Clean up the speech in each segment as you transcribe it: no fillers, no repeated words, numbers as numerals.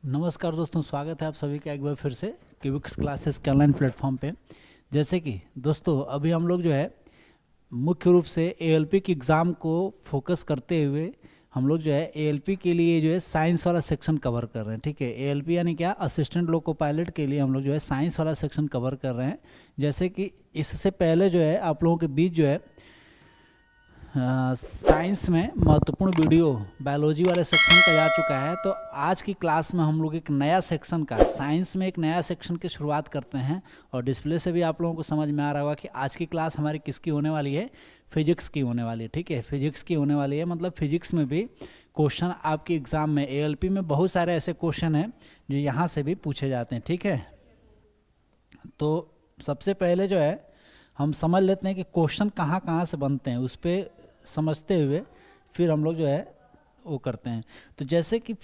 नमस्कार दोस्तों, स्वागत है आप सभी का एक बार फिर से क्यूबिक्स क्लासेस के ऑनलाइन प्लेटफॉर्म पे। जैसे कि दोस्तों अभी हम लोग जो है मुख्य रूप से एएलपी की एग्ज़ाम को फोकस करते हुए हम लोग जो है एएलपी के लिए जो है साइंस वाला सेक्शन कवर कर रहे हैं। ठीक है, एएलपी यानी क्या, असिस्टेंट लोको पायलट के लिए हम लोग जो है साइंस वाला सेक्शन कवर कर रहे हैं। जैसे कि इससे पहले जो है आप लोगों के बीच जो है साइंस में महत्वपूर्ण वीडियो बायोलॉजी वाले सेक्शन का जा चुका है। तो आज की क्लास में हम लोग एक नया सेक्शन का, साइंस में एक नया सेक्शन की शुरुआत करते हैं। और डिस्प्ले से भी आप लोगों को समझ में आ रहा होगा कि आज की क्लास हमारी किसकी होने वाली है, फिजिक्स की होने वाली है। ठीक है, फिजिक्स की होने वाली है, मतलब फिजिक्स में भी क्वेश्चन आपके एग्जाम में एएलपी में बहुत सारे ऐसे क्वेश्चन हैं जो यहाँ से भी पूछे जाते हैं। ठीक है, तो सबसे पहले जो है हम समझ लेते हैं कि क्वेश्चन कहाँ कहाँ से बनते हैं, उस पर समझते हुए फिर हम लोग जो है वो करते हैं। तो जैसे कि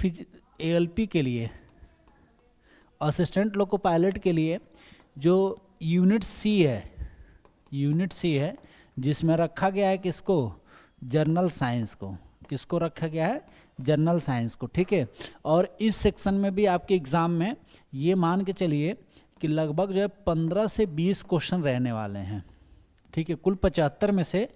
एएलपी के लिए, असिस्टेंट लोको पायलट के लिए जो यूनिट सी है जिसमें रखा गया है किसको, जर्नल साइंस को। किसको रखा गया है, जर्नल साइंस को। ठीक है, और इस सेक्शन में भी आपके एग्ज़ाम में ये मान के चलिए कि लगभग जो है 15 से 20 क्वेश्चन रहने वाले हैं। ठीक है, कुल 75 में से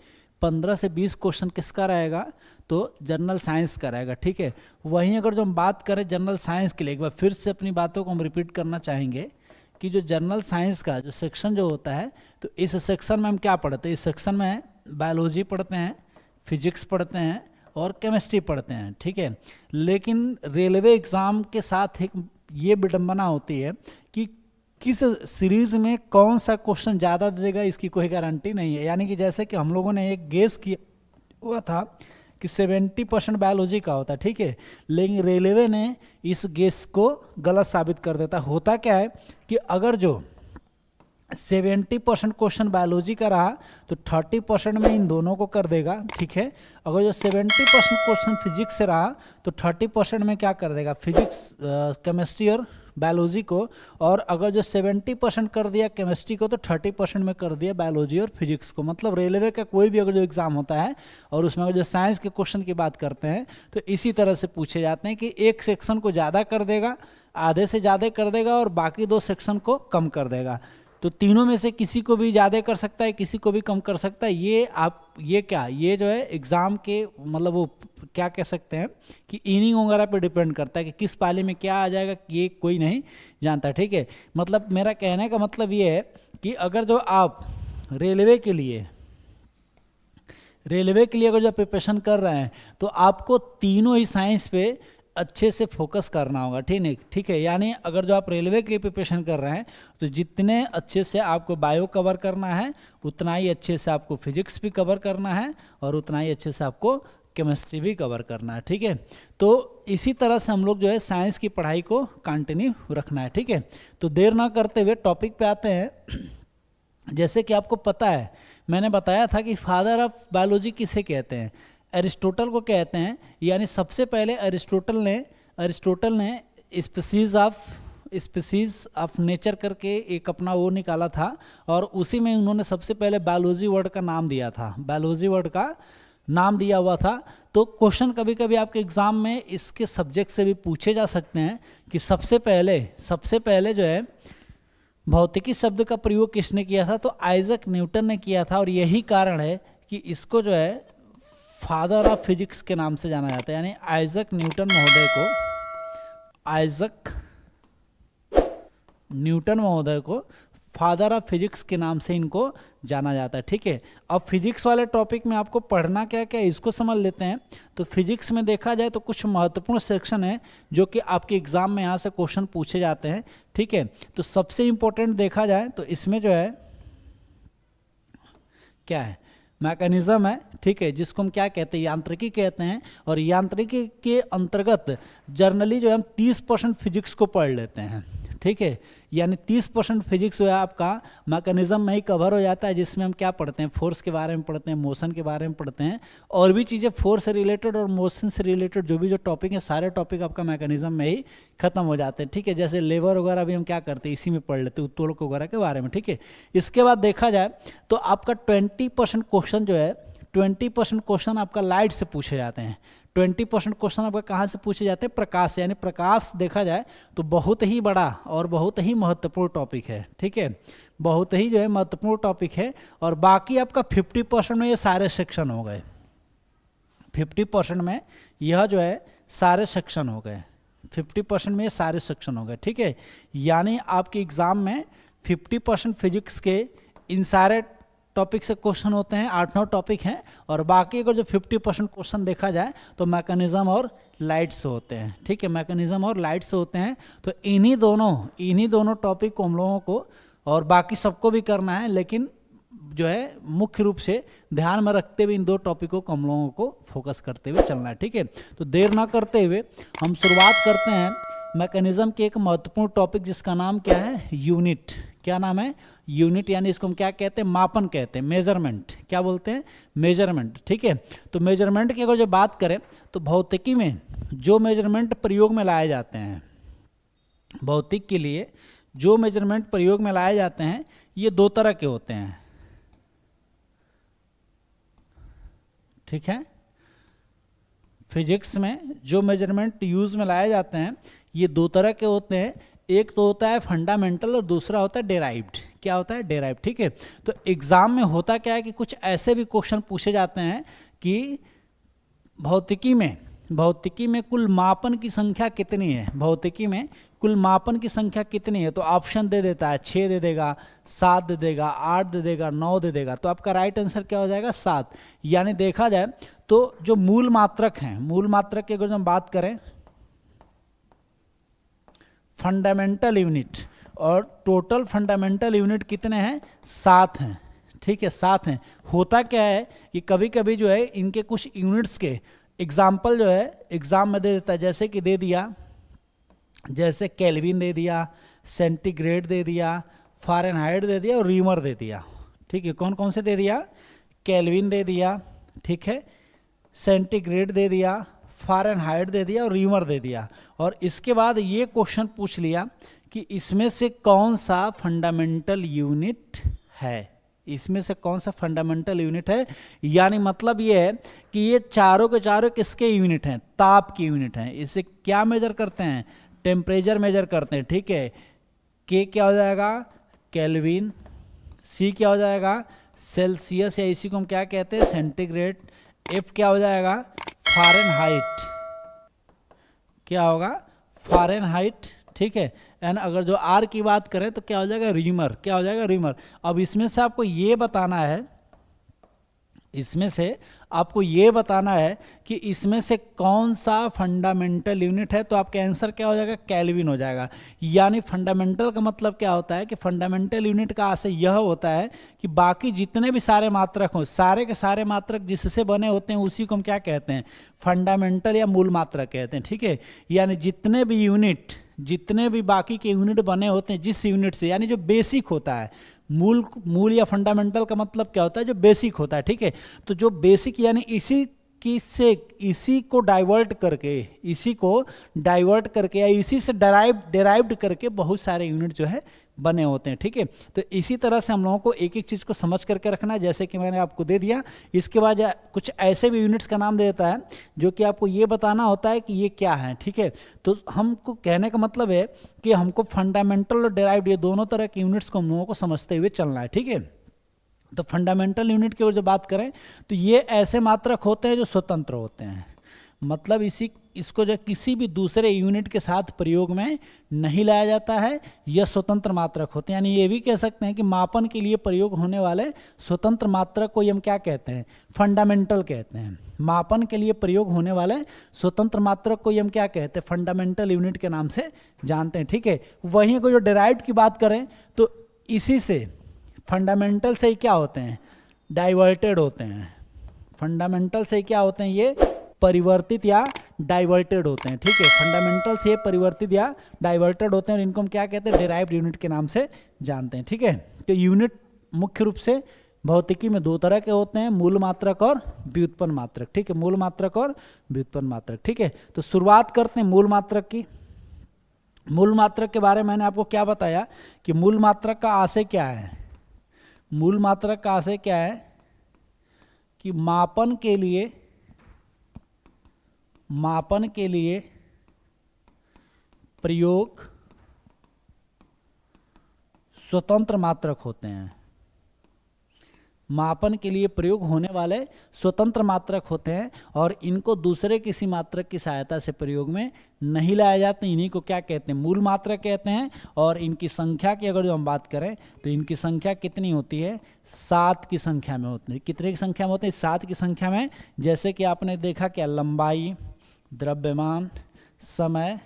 15 से 20 क्वेश्चन किसका रहेगा, तो जनरल साइंस का रहेगा। ठीक है, वहीं अगर जो हम बात करें जनरल साइंस के लिए, एक बार फिर से अपनी बातों को हम रिपीट करना चाहेंगे कि जो जनरल साइंस का जो सेक्शन जो होता है, तो इस सेक्शन में हम क्या पढ़ते हैं, इस सेक्शन में बायोलॉजी पढ़ते हैं, फिजिक्स पढ़ते हैं और केमिस्ट्री पढ़ते हैं। ठीक है, लेकिन रेलवे एग्ज़ाम के साथ एक ये विडंबना होती है कि किस सीरीज में कौन सा क्वेश्चन ज़्यादा देगा इसकी कोई गारंटी नहीं है। यानी कि जैसे कि हम लोगों ने एक गेस किया हुआ था कि 70% बायोलॉजी का होता है। ठीक है, लेकिन रेलवे ने इस गेस को गलत साबित कर देता। होता क्या है कि अगर जो 70% क्वेश्चन बायोलॉजी का रहा तो 30% में इन दोनों को कर देगा। ठीक है, अगर जो 70% क्वेश्चन फिजिक्स से रहा तो 30% में क्या कर देगा, फिजिक्स, केमिस्ट्री और बायोलॉजी को। और अगर जो 70% कर दिया केमिस्ट्री को तो 30% में कर दिया बायोलॉजी और फिजिक्स को। मतलब रेलवे का कोई भी अगर जो एग्ज़ाम होता है और उसमें अगर जो साइंस के क्वेश्चन की बात करते हैं तो इसी तरह से पूछे जाते हैं कि एक सेक्शन को ज़्यादा कर देगा, आधे से ज़्यादा कर देगा और बाकी दो सेक्शन को कम कर देगा। तो तीनों में से किसी को भी ज़्यादा कर सकता है, किसी को भी कम कर सकता है। ये जो है एग्ज़ाम के मतलब वो क्या कह सकते हैं कि इनिंग वगैरह पे डिपेंड करता है कि किस पाली में क्या आ जाएगा, ये कोई नहीं जानता। ठीक है, मतलब मेरा कहने का मतलब ये है कि अगर जो आप रेलवे के लिए अगर जो प्रिपरेशन कर रहे हैं तो आपको तीनों ही साइंस पे अच्छे से फोकस करना होगा। ठीक है, यानी अगर जो आप रेलवे के लिए प्रिपरेशन कर रहे हैं तो जितने अच्छे से आपको बायो कवर करना है उतना ही अच्छे से आपको फिजिक्स भी कवर करना है और उतना ही अच्छे से आपको केमिस्ट्री भी कवर करना है। ठीक है, तो इसी तरह से हम लोग जो है साइंस की पढ़ाई को कंटिन्यू रखना है। ठीक है, तो देर ना करते हुए टॉपिक पे आते हैं। जैसे कि आपको पता है, मैंने बताया था कि फादर ऑफ बायोलॉजी किसे कहते हैं, एरिस्टोटल को कहते हैं। यानी सबसे पहले एरिस्टोटल ने स्पीसीज ऑफ नेचर करके एक अपना वो निकाला था और उसी में उन्होंने सबसे पहले बायोलॉजी वर्ड का नाम दिया था, बायोलॉजी वर्ड का नाम दिया हुआ था। तो क्वेश्चन कभी कभी आपके एग्जाम में इसके सब्जेक्ट से भी पूछे जा सकते हैं कि सबसे पहले जो है भौतिकी शब्द का प्रयोग किसने किया था, तो आइजक न्यूटन ने किया था। और यही कारण है कि इसको जो है फादर ऑफ फिजिक्स के नाम से जाना जाता है। यानी आइजक न्यूटन महोदय को फादर ऑफ फिजिक्स के नाम से इनको जाना जाता है। ठीक है, अब फिजिक्स वाले टॉपिक में आपको पढ़ना क्या क्या है इसको समझ लेते हैं। तो फिजिक्स में देखा जाए तो कुछ महत्वपूर्ण सेक्शन है जो कि आपके एग्जाम में यहाँ से क्वेश्चन पूछे जाते हैं। ठीक है, तो सबसे इंपॉर्टेंट देखा जाए तो इसमें जो है क्या है, मैकेनिज्म है। ठीक है, जिसको हम क्या कहते हैं, यांत्रिकी कहते हैं। और यांत्रिकी के अंतर्गत जर्नली जो है हम 30% फिजिक्स को पढ़ लेते हैं। ठीक है, यानी 30% फिजिक्स जो है आपका मैकेनिज्म में ही कवर हो जाता है, जिसमें हम क्या पढ़ते हैं, फोर्स के बारे में पढ़ते हैं, मोशन के बारे में पढ़ते हैं और भी चीज़ें फोर्स से रिलेटेड और मोशन से रिलेटेड जो भी जो टॉपिक है सारे टॉपिक आपका मैकेनिज्म में ही खत्म हो जाते हैं। ठीक है, जैसे लेवर वगैरह भी हम क्या करते हैं इसी में पढ़ लेते हैं, उत्तोलक वगैरह के बारे में। ठीक है, इसके बाद देखा जाए तो आपका 20% क्वेश्चन जो है 20% क्वेश्चन आपका लाइट से पूछे जाते हैं। 20% क्वेश्चन आपका कहाँ से पूछे जाते हैं, प्रकाश से। यानी प्रकाश देखा जाए तो बहुत ही बड़ा और बहुत ही महत्वपूर्ण टॉपिक है, ठीक है, बहुत ही जो है महत्वपूर्ण टॉपिक है। और बाकी आपका 50% में ये सारे सेक्शन हो गए, 50% में यह जो है सारे सेक्शन हो गए, 50% में ये सारे सेक्शन हो गए, ठीक है। यानी आपके एग्जाम में 50% फिजिक्स के इन सारे टॉपिक से क्वेश्चन होते हैं, 8-9 टॉपिक हैं, और बाकी को जो 50% क्वेश्चन देखा जाए तो मैकेनिज्म और लाइट से होते हैं, ठीक है, मैकेनिज्म और लाइट से होते हैं। तो इन्हीं दोनों टॉपिक को हम लोगों को और बाकी सबको भी करना है, लेकिन जो है मुख्य रूप से ध्यान में रखते हुए इन 2 टॉपिकों को हम लोगों को फोकस करते हुए चलना है, ठीक है। तो देर ना करते हुए हम शुरुआत करते हैं मैकेनिज्म के एक महत्वपूर्ण टॉपिक जिसका नाम क्या है, यूनिट। क्या नाम है, यूनिट, यानी इसको हम क्या कहते हैं, मापन कहते हैं, मेजरमेंट। क्या बोलते हैं, मेजरमेंट, ठीक है। तो मेजरमेंट की अगर जो बात करें तो भौतिकी में जो मेजरमेंट प्रयोग में लाए जाते हैं, भौतिक के लिए जो मेजरमेंट प्रयोग में लाए जाते हैं ये 2 तरह के होते हैं, ठीक है। फिजिक्स में जो मेजरमेंट यूज में लाए जाते हैं ये 2 तरह के होते हैं। एक तो होता है फंडामेंटल और दूसरा होता है डेराइव्ड। क्या होता है, डेराइव्ड, ठीक है। तो एग्जाम में होता क्या है कि कुछ ऐसे भी क्वेश्चन पूछे जाते हैं कि भौतिकी में कुल मापन की संख्या कितनी है, भौतिकी में कुल मापन की संख्या कितनी है। तो ऑप्शन दे देता है, 6 दे देगा, 7 दे देगा, 8 दे देगा, 9 दे देगा। तो आपका राइट आंसर क्या हो जाएगा, 7। यानी देखा जाए तो जो मूल मात्रक हैं, मूल मात्रक की अगर हम बात करें, फंडामेंटल यूनिट और टोटल फंडामेंटल यूनिट कितने हैं, 7 हैं, ठीक है, 7 हैं। होता क्या है कि कभी कभी जो है इनके कुछ यूनिट्स के एग्जाम्पल जो है एग्जाम में दे देता है, जैसे कि दे दिया, जैसे केल्विन दे दिया, सेंटीग्रेड दे दिया, फ़ारेनहाइट दे दिया और रीमर दे दिया, ठीक है। कौन कौन से दे दिया, केल्विन दे दिया, ठीक है, सेंटीग्रेड दे दिया, फ़ारेनहाइट दे दिया और रीमर दे दिया। और इसके बाद ये क्वेश्चन पूछ लिया कि इसमें से कौन सा फंडामेंटल यूनिट है, इसमें से कौन सा फंडामेंटल यूनिट है। यानी मतलब ये है कि ये चारों के चारों किसके यूनिट हैं, ताप की यूनिट हैं। इसे क्या मेजर करते हैं, टेम्परेचर मेजर करते हैं, ठीक है। के क्या हो जाएगा, केल्विन, सी क्या हो जाएगा, सेल्सियस, या इसी को हम क्या कहते हैं, सेंटीग्रेड, एफ क्या हो जाएगा, फ़ारेनहाइट, क्या होगा, फ़ारेनहाइट, ठीक है। एंड अगर जो आर की बात करें तो क्या हो जाएगा, रीमर, क्या हो जाएगा, रीमर। अब इसमें से आपको ये बताना है, इसमें से आपको ये बताना है कि इसमें से कौन सा फंडामेंटल यूनिट है। तो आपका आंसर क्या हो जाएगा, केल्विन हो जाएगा। यानी फंडामेंटल का मतलब क्या होता है कि फंडामेंटल यूनिट का आशय यह होता है कि बाकी जितने भी सारे मात्रक हों, सारे के सारे मात्रक जिससे बने होते हैं उसी को हम क्या कहते हैं, फंडामेंटल या मूल मात्रक कहते हैं, ठीक है। यानी जितने भी यूनिट, जितने भी बाकी के यूनिट बने होते हैं जिस यूनिट से, यानी जो बेसिक होता है, मूल या फंडामेंटल का मतलब क्या होता है, जो बेसिक होता है, ठीक है। तो जो बेसिक यानी इसी को डाइवर्ट करके या इसी से डेराइव्ड करके बहुत सारे यूनिट जो है बने होते हैं, ठीक है। तो इसी तरह से हम लोगों को एक एक चीज़ को समझ करके रखना है, जैसे कि मैंने आपको दे दिया। इसके बाद कुछ ऐसे भी यूनिट्स का नाम दे देता है जो कि आपको ये बताना होता है कि ये क्या है, ठीक है। तो हमको कहने का मतलब है कि हमको फंडामेंटल और डेराइव्ड ये दोनों तरह के यूनिट्स को हम लोगों को समझते हुए चलना है, ठीक है। तो फंडामेंटल यूनिट की ओर जो बात करें तो ये ऐसे मात्रक होते हैं जो स्वतंत्र होते हैं, मतलब इसको जो किसी भी दूसरे यूनिट के साथ प्रयोग में नहीं लाया जाता है, यह स्वतंत्र मात्रक होते हैं। यानी ये भी कह सकते हैं कि मापन के लिए प्रयोग होने वाले स्वतंत्र मात्रक को हम क्या कहते हैं, फंडामेंटल कहते हैं। मापन के लिए प्रयोग होने वाले स्वतंत्र मात्रक को हम क्या कहते हैं, फंडामेंटल यूनिट के नाम से जानते हैं, ठीक है। वहीं को जो डेराइव्ड की बात करें तो इसी से फंडामेंटल से क्या होते हैं, डाइवर्टेड होते हैं। फंडामेंटल से क्या होते हैं, ये परिवर्तित या डाइवर्टेड होते हैं, ठीक है। फंडामेंटल से परिवर्तित या डाइवर्टेड होते हैं और इनको हम क्या कहते हैं, डेराइव्ड यूनिट के नाम से जानते हैं, ठीक है। तो यूनिट मुख्य रूप से भौतिकी में 2 तरह के होते हैं, मूल मात्रक और व्युत्पन्न मात्रक, ठीक है। मूल मात्रक और व्युत्पन्न मात्रक, ठीक है। तो शुरुआत करते हैं मूल मात्रक की। मूल मात्रक के बारे में मैंने आपको क्या बताया कि मूल मात्रक का आशय क्या है। मूल मात्रक का आशय क्या है कि मापन के लिए मापन के लिए प्रयोग स्वतंत्र मात्रक होते हैं। मापन के लिए प्रयोग होने वाले स्वतंत्र मात्रक होते हैं और इनको दूसरे किसी मात्रक की सहायता से प्रयोग में नहीं लाए जाते। इन्हीं को क्या कहते हैं? मूल मात्रक कहते हैं। और इनकी संख्या की अगर जो हम बात करें तो इनकी संख्या कितनी होती है? 7 की संख्या में होती है। कितने की संख्या में होती है? 7 की संख्या में। जैसे कि आपने देखा क्या, लंबाई, द्रव्यमान, समय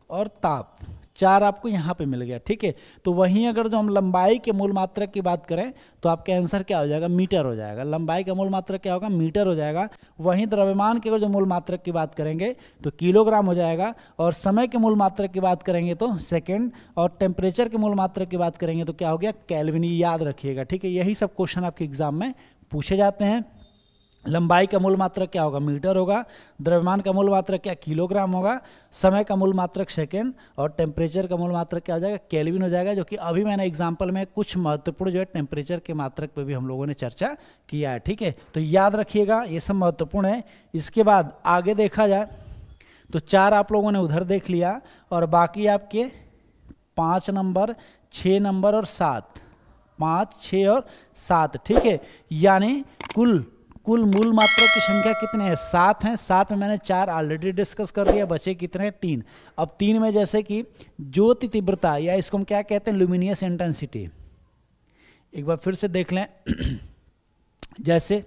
और ताप, 4 आपको यहाँ पे मिल गया। ठीक है, तो वहीं अगर जो हम लंबाई के मूल मात्रक की बात करें तो आपका आंसर क्या हो जाएगा? मीटर हो जाएगा। लंबाई का मूल मात्रक क्या होगा? मीटर हो जाएगा। वहीं द्रव्यमान के अगर जो मूल मात्रक की बात करेंगे तो किलोग्राम हो जाएगा। और समय के मूल मात्रक की बात करेंगे तो सेकेंड। और टेम्परेचर के मूल मात्रक की बात करेंगे तो क्या हो गया? केल्विन। याद रखिएगा। ठीक है, यही सब क्वेश्चन आपके एग्जाम में पूछे जाते हैं। लंबाई का मूल मात्रक क्या होगा? मीटर होगा। द्रव्यमान का मूल मात्रक क्या? किलोग्राम होगा। समय का मूल मात्रक सेकेंड। और टेम्परेचर का मूल मात्रक क्या हो जाएगा? केल्विन हो जाएगा। जो कि अभी मैंने एग्जाम्पल में कुछ महत्वपूर्ण जो है टेम्परेचर के मात्रक पे भी हम लोगों ने चर्चा किया है। ठीक है, तो याद रखिएगा, ये सब महत्वपूर्ण है। इसके बाद आगे देखा जाए तो 4 आप लोगों ने उधर देख लिया और बाकी आपके 5 नंबर, 6 नंबर और 7, 5, 6 और 7। ठीक है, यानी कुल मूल मात्रक की संख्या कितने हैं? 7 हैं। 7 में मैंने 4 ऑलरेडी डिस्कस कर दिया, बचे कितने? 3। अब 3 में जैसे कि ज्योति तीव्रता, या इसको हम क्या कहते हैं? Luminous intensity. एक बार फिर से देख लें। जैसे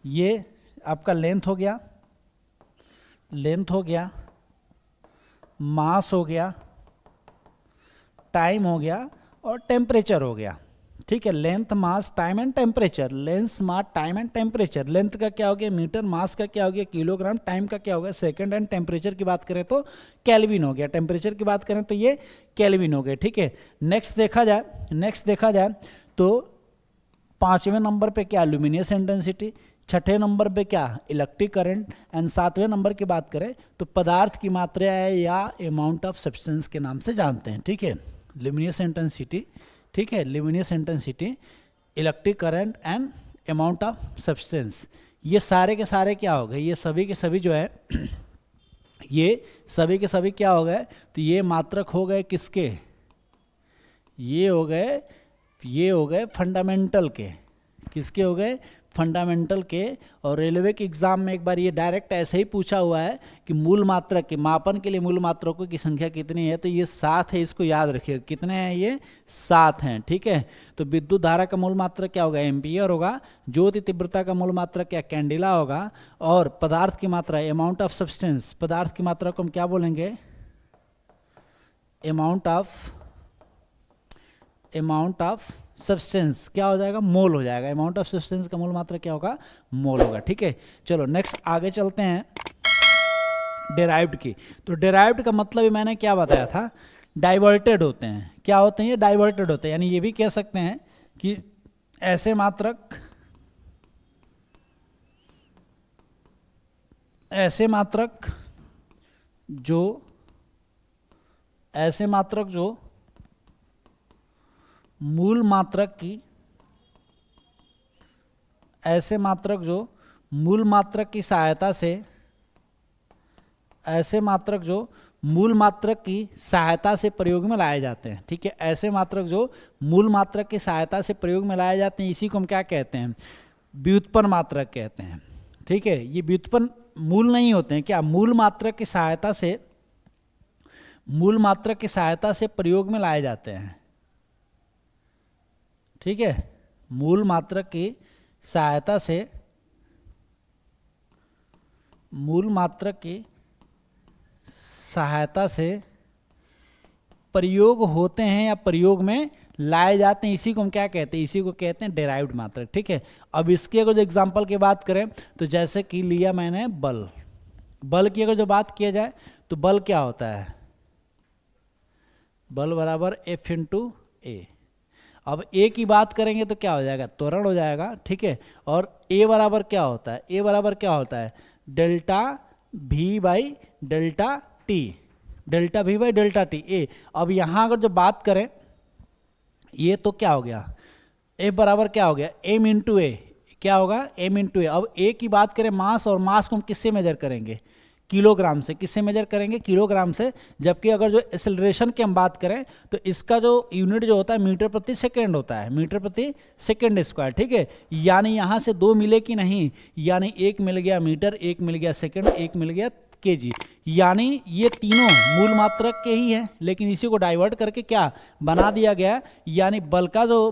ये आपका लेंथ हो गया, मास हो गया, टाइम हो गया और टेम्परेचर हो गया। ठीक है, length, mass, time and temperature. Length, mass, time and temperature. Length का क्या हो गया? मीटर। मास का क्या हो गया? किलोग्राम। टाइम का क्या हो गया? सेकंड। एंड टेम्परेचर की बात करें तो केल्विन हो गया। टेम्परेचर की बात करें तो ये केल्विन हो गए। ठीक है, नेक्स्ट देखा जाए तो 5वें नंबर पे क्या? Luminous intensity. 6ठे नंबर पे क्या? Electric current. एंड 7वें नंबर की बात करें तो पदार्थ की मात्रा है या अमाउंट ऑफ सब्सटेंस के नाम से जानते हैं। ठीक है, ल्यूमिनियस इंटेंसिटी, ठीक है, luminous intensity, electric current and amount of substance. ये सारे के सारे क्या हो गए? ये सभी के सभी जो है ये सभी के सभी क्या हो गए? तो ये मात्रक हो गए किसके? ये हो गए फंडामेंटल के। किसके हो गए? फंडामेंटल के। और रेलवे के एग्जाम में एक बार ये डायरेक्ट ऐसे ही पूछा हुआ है कि मूल मात्रक के मापन के लिए मूल मात्रकों की संख्या कितनी है? तो ये 7 है। इसको याद रखिए, कितने हैं? ये 7 हैं। ठीक है, तो विद्युत धारा का मूल मात्रक क्या होगा? एम्पियर होगा। ज्योति तीव्रता का मूल मात्रक क्या? कैंडिला होगा। और पदार्थ की मात्रा, अमाउंट ऑफ सब्सटेंस, पदार्थ की मात्रा को हम क्या बोलेंगे? अमाउंट ऑफ सब्सटेंस क्या हो जाएगा? मोल हो जाएगा। अमाउंट ऑफ सब्सटेंस का मूल मात्रा क्या होगा? मोल होगा। ठीक है, चलो नेक्स्ट आगे चलते हैं डेराइव्ड की। तो डेराइव्ड का मतलब ही मैंने क्या बताया था? डाइवर्टेड होते हैं। क्या होते हैं ये? डाइवर्टेड होते हैं। यानी ये भी कह सकते हैं कि ऐसे मात्रक जो मूल मात्रक की सहायता से प्रयोग में लाए जाते हैं। ठीक है, ऐसे मात्रक जो मूल मात्रक की सहायता से प्रयोग में लाए जाते हैं, इसी को हम क्या कहते हैं? व्युत्पन्न मात्रक कहते हैं। ठीक है, ये व्युत्पन्न मूल नहीं होते हैं। क्या? मूल मात्रक की सहायता से प्रयोग में लाए जाते हैं। ठीक है, मूल मात्रक की सहायता से प्रयोग होते हैं या प्रयोग में लाए जाते हैं। इसी को हम क्या कहते हैं? इसी को कहते हैं डेराइव्ड मात्रक। ठीक है, अब इसकी अगर जो एग्जांपल की बात करें तो जैसे कि लिया मैंने बल की अगर जो बात किया जाए तो बल क्या होता है? बल बराबर F × A। अब ए की बात करेंगे तो क्या हो जाएगा? त्वरण हो जाएगा। ठीक है, और ए बराबर क्या होता है? ए बराबर क्या होता है? Delta V by delta T. A. अब यहाँ अगर जो बात करें ये तो क्या हो गया? ए बराबर क्या हो गया? M × A। क्या होगा? M × A। अब ए की बात करें मास, और मास को हम किससे मेजर करेंगे? किलोग्राम से। किससे मेजर करेंगे? किलोग्राम से। जबकि अगर जो एक्सेलरेशन की हम बात करें तो इसका जो यूनिट जो होता है मीटर प्रति सेकेंड होता है, मीटर प्रति सेकेंड स्क्वायर, ठीक है। यानी यहाँ से 2 मिले कि नहीं, यानी एक मिल गया मीटर, एक मिल गया सेकेंड, एक मिल गया केजी, यानी ये तीनों मूल मात्रक के ही हैं, लेकिन इसी को डाइवर्ट करके क्या बना दिया गया, यानी बल का जो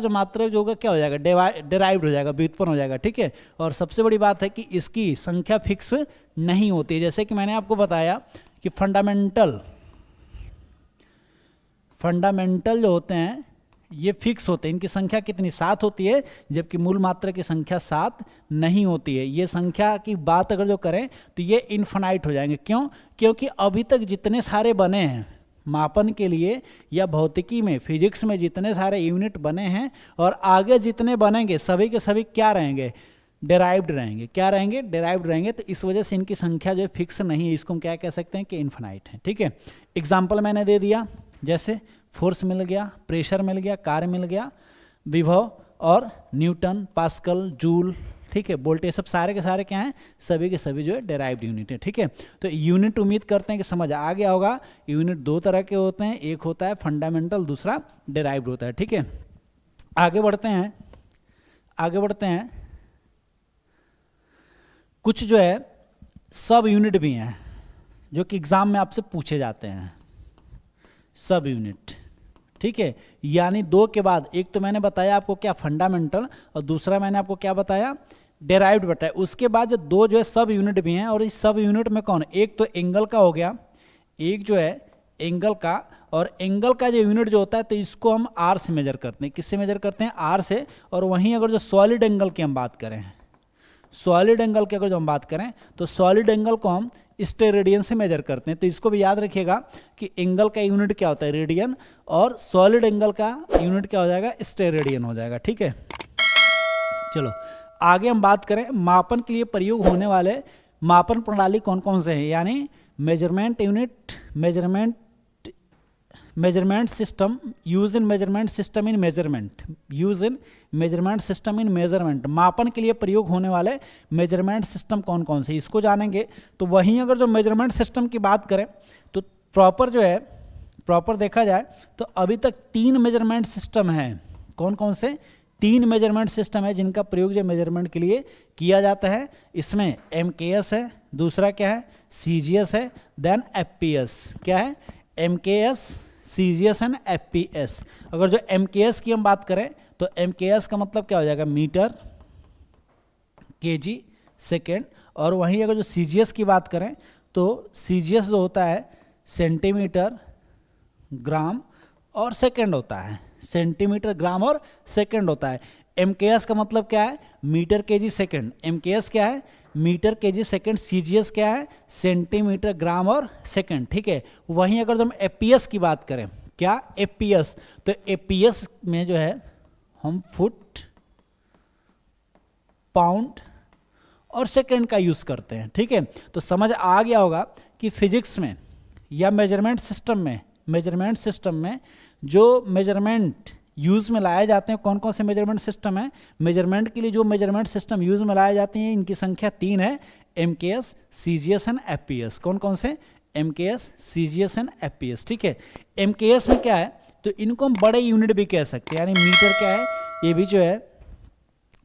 मात्रक जो होगा क्या हो जाएगा, डेराइव्ड हो जाएगा, व्युत्पन्न हो जाएगा, ठीक है। और सबसे बड़ी बात है कि इसकी संख्या फिक्स नहीं होती, जैसे कि मैंने आपको बताया कि फंडामेंटल जो होते हैं ये फिक्स होते हैं, इनकी संख्या कितनी 7 होती है, जबकि मूल मात्रा की संख्या 7 नहीं होती है। ये संख्या की बात अगर जो करें तो ये इन्फिनाइट हो जाएंगे। क्यों? क्योंकि अभी तक जितने सारे बने हैं मापन के लिए या भौतिकी में, फिजिक्स में जितने सारे यूनिट बने हैं और आगे जितने बनेंगे सभी के सभी क्या रहेंगे, डेराइव्ड रहेंगे। क्या रहेंगे? डेराइव्ड रहेंगे। तो इस वजह से इनकी संख्या जो है फिक्स नहीं है, इसको हम क्या कह सकते हैं कि इन्फिनाइट है, ठीक है। एग्जाम्पल मैंने दे दिया, जैसे फोर्स मिल गया, प्रेशर मिल गया, कार्य मिल गया, विभव और न्यूटन, पास्कल, जूल, ठीक है, वोल्टेज, सब सारे के सारे क्या हैं, सभी के सभी जो है डेराइव्ड यूनिट है, ठीक है। तो यूनिट उम्मीद करते हैं कि समझ आ गया होगा। यूनिट 2 तरह के होते हैं, एक होता है फंडामेंटल, दूसरा डेराइव्ड होता है, ठीक है। आगे बढ़ते हैं। कुछ जो है सब यूनिट भी हैं जो कि एग्जाम में आपसे पूछे जाते हैं, सब यूनिट, ठीक है। यानी 2 के बाद एक तो मैंने बताया आपको क्या, फंडामेंटल, और दूसरा मैंने आपको क्या बताया, डेराइव्ड बताया। उसके बाद जो 2 जो है सब यूनिट भी हैं, और इस सब यूनिट में कौन, एक तो एंगल का हो गया, एक जो है एंगल का, और एंगल का जो यूनिट जो होता है तो इसको हम आर से मेजर करते हैं। किससे मेजर करते हैं? आर से। और वहीं अगर जो सॉलिड एंगल की हम बात करें, सॉलिड एंगल की अगर जो हम बात करें तो सॉलिड एंगल को हम स्टेरेडियन से मेजर करते हैं। तो इसको भी याद रखिएगा कि एंगल का यूनिट क्या होता है, रेडियन, और सॉलिड एंगल का यूनिट क्या हो जाएगा, स्टेरेडियन हो जाएगा, ठीक है। चलो आगे हम बात करें, मापन के लिए प्रयोग होने वाले मापन प्रणाली कौन कौन से हैं, यानी measurement unit, measurement system, use in measurement system in measurement, use in measurement system in measurement. मापन के लिए प्रयोग होने वाले मेजरमेंट सिस्टम कौन कौन से, इसको जानेंगे। तो वहीं अगर जो मेजरमेंट सिस्टम की बात करें तो प्रॉपर देखा जाए तो अभी तक 3 मेजरमेंट सिस्टम हैं। कौन कौन से? 3 मेजरमेंट सिस्टम है जिनका प्रयोग जो मेजरमेंट के लिए किया जाता है। इसमें MKS है, दूसरा क्या है, CGS है, देन FPS। क्या है? MKS, CGS and FPS। अगर जो MKS की हम बात करें तो MKS का मतलब क्या हो जाएगा, मीटर, केजी, सेकेंड। और वहीं अगर जो CGS की बात करें तो CGS जो होता है सेंटीमीटर, ग्राम और सेकेंड होता है, सेंटीमीटर, ग्राम और सेकेंड होता है। MKS का मतलब क्या है, मीटर, केजी, सेकेंड। MKS क्या है, मीटर, केजी, सेकेंड। CGS क्या है, सेंटीमीटर, ग्राम और सेकेंड, ठीक है। वहीं अगर हम FPS की बात करें, क्या, FPS, तो FPS में जो है हम फुट, पाउंड और सेकेंड का यूज करते हैं, ठीक है। तो समझ आ गया होगा कि फिजिक्स में या मेजरमेंट सिस्टम में जो मेजरमेंट यूज में लाए जाते हैं, कौन कौन से मेजरमेंट सिस्टम है, मेजरमेंट के लिए जो मेजरमेंट सिस्टम यूज में लाए जाते हैं इनकी संख्या 3 है, MKS, CGS एंड FPS। कौन कौन से? MKS, CGS एंड FPS, ठीक है। MKS में क्या है, तो इनको हम बड़े यूनिट भी कह सकते हैं, यानी मीटर क्या है, ये भी जो है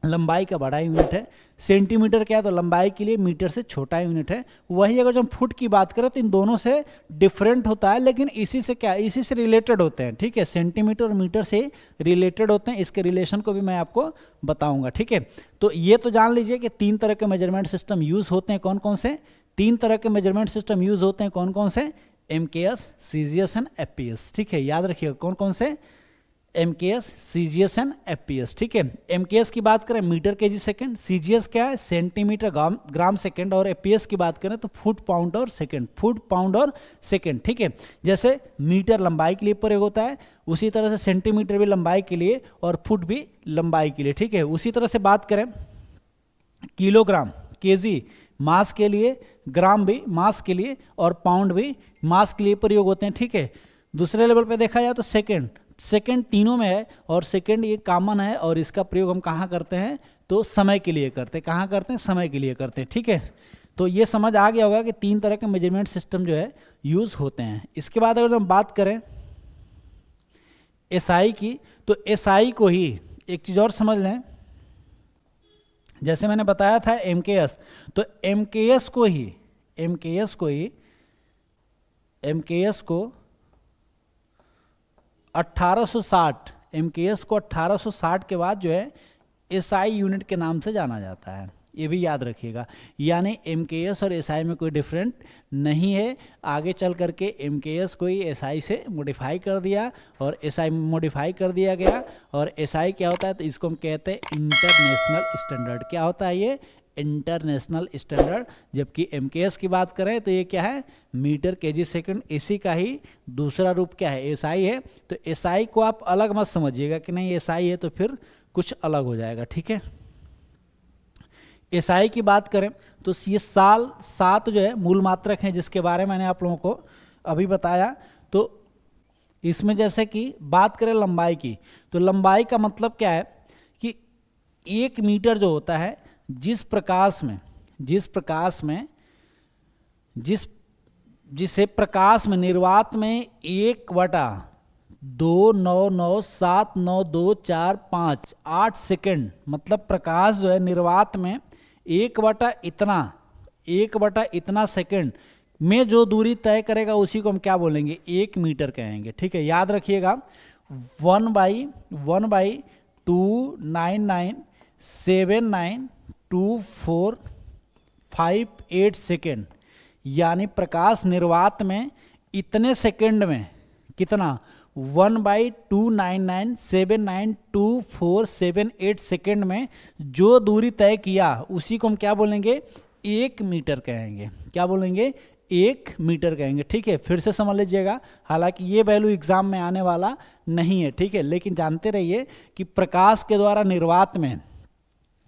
लंबाई का बड़ा यूनिट है। सेंटीमीटर क्या है, तो लंबाई के लिए मीटर से छोटा यूनिट है। वहीं अगर जो हम फुट की बात करें तो इन दोनों से डिफरेंट होता है, लेकिन इसी से रिलेटेड होते हैं, ठीक है। सेंटीमीटर और मीटर से रिलेटेड होते हैं, इसके रिलेशन को भी मैं आपको बताऊंगा, ठीक है। तो ये तो जान लीजिए कि 3 तरह के मेजरमेंट सिस्टम यूज होते हैं। कौन कौन से? 3 तरह के मेजरमेंट सिस्टम यूज होते हैं। कौन कौन से? MKS, CGS एंड FPS, ठीक है। याद रखिएगा कौन कौन से, MKS, CGS एंड FPS, ठीक है। MKS की बात करें मीटर, केजी, सेकेंड। CGS क्या है, सेंटीमीटर, ग्राम, सेकेंड। और FPS की बात करें तो फुट, पाउंड और सेकेंड, ठीक है। जैसे मीटर लंबाई के लिए प्रयोग होता है, उसी तरह से सेंटीमीटर भी लंबाई के लिए और फुट भी लंबाई के लिए, ठीक है। उसी तरह से बात करें किलोग्राम, केजी मास के लिए, ग्राम भी मास के लिए और पाउंड भी मास के लिए प्रयोग होते हैं, ठीक है। दूसरे लेवल पे देखा जाए तो सेकेंड तीनों में है, और सेकेंड ये कॉमन है, और इसका प्रयोग हम कहाँ करते हैं, तो समय के लिए करते हैं। कहाँ करते हैं? समय के लिए करते हैं, ठीक है। तो ये समझ आ गया होगा कि 3 तरह के मेजरमेंट सिस्टम जो है यूज होते हैं। इसके बाद अगर हम बात करें एसआई की, तो एसआई को ही एक चीज और समझ लें, जैसे मैंने बताया था एमकेएस, तो एमकेएस को 1860 के बाद जो है एसआई यूनिट के नाम से जाना जाता है, ये भी याद रखिएगा। यानी एमकेएस और एसआई में कोई डिफरेंट नहीं है। आगे चल करके एमकेएस को ही एसआई से मॉडिफाई कर दिया और एसआई मॉडिफाई कर दिया गया, और एसआई क्या होता है, तो इसको हम कहते हैं इंटरनेशनल स्टैंडर्ड। क्या होता है ये? International standard. जबकि एमकेएस की बात करें तो ये क्या है? Meter KG second. इसी का ही दूसरा रूप क्या है? एसआई है। तो एसआई को आप अलग मत समझिएगा कि नहीं एसआई है तो फिर कुछ अलग हो जाएगा, ठीक है। एसआई की बात करें तो ये साल 7 जो है मूल मात्रक हैं, जिसके बारे में मैंने आप लोगों को अभी बताया। तो इसमें जैसे कि बात करें लंबाई की, तो लंबाई का मतलब क्या है कि 1 मीटर जो होता है, जिसे प्रकाश में निर्वात में 1/299979245 सेकेंड, मतलब प्रकाश जो है निर्वात में 1/इतना सेकेंड में जो दूरी तय करेगा उसी को हम क्या बोलेंगे? 1 मीटर कहेंगे, ठीक है। याद रखिएगा 1/299792458 सेकेंड, यानी प्रकाश निर्वात में इतने सेकेंड में कितना? 1/299792458 सेकेंड में जो दूरी तय किया उसी को हम क्या बोलेंगे? 1 मीटर कहेंगे। क्या बोलेंगे? 1 मीटर कहेंगे, ठीक है। फिर से समझ लीजिएगा, हालांकि ये वैल्यू एग्जाम में आने वाला नहीं है, ठीक है, लेकिन जानते रहिए कि प्रकाश के द्वारा निर्वात में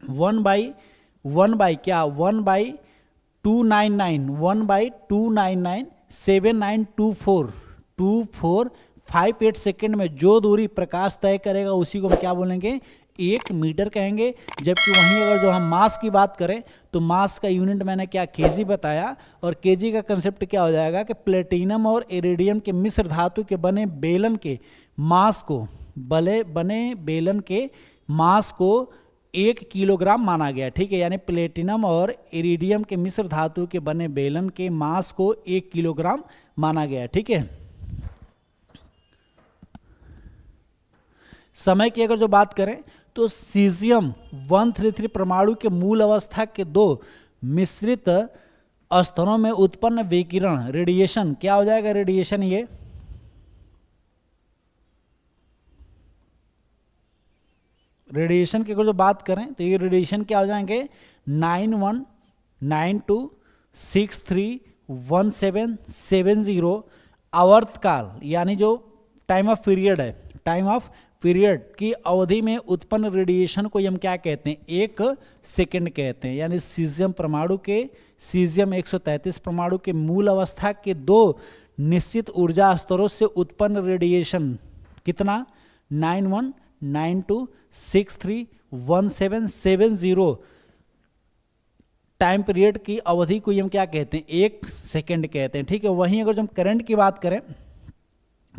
1/299792458 सेकेंड में जो दूरी प्रकाश तय करेगा उसी को हम क्या बोलेंगे? 1 मीटर कहेंगे। जबकि वहीं अगर जो हम मास की बात करें तो मास का यूनिट मैंने क्या? केजी बताया, और केजी का कंसेप्ट क्या हो जाएगा कि प्लेटिनम और इरिडियम के मिश्र धातु के बने बेलन के मास को 1 किलोग्राम माना गया, ठीक है। यानी प्लेटिनम और इरिडियम के मिश्र धातु के बने बेलन के मास को 1 किलोग्राम माना गया, ठीक है। समय की अगर जो बात करें तो सीजियम 133 परमाणु के मूल अवस्था के 2 मिश्रित स्तरों में उत्पन्न विकिरण रेडिएशन क्या हो जाएगा? रेडिएशन ये रेडिएशन की अगर जो बात करें तो ये रेडिएशन क्या हो जाएंगे? 9192631770 आवर्तकाल, यानी जो टाइम ऑफ पीरियड है, टाइम ऑफ पीरियड की अवधि में उत्पन्न रेडिएशन को हम क्या कहते हैं? 1 सेकेंड कहते हैं। यानी सीजियम 133 परमाणु के मूल अवस्था के 2 निश्चित ऊर्जा स्तरों से उत्पन्न रेडिएशन कितना? 9192631770 टाइम पीरियड की अवधि को हम क्या कहते हैं? 1 सेकेंड कहते हैं, ठीक है। वहीं अगर हम करंट की बात करें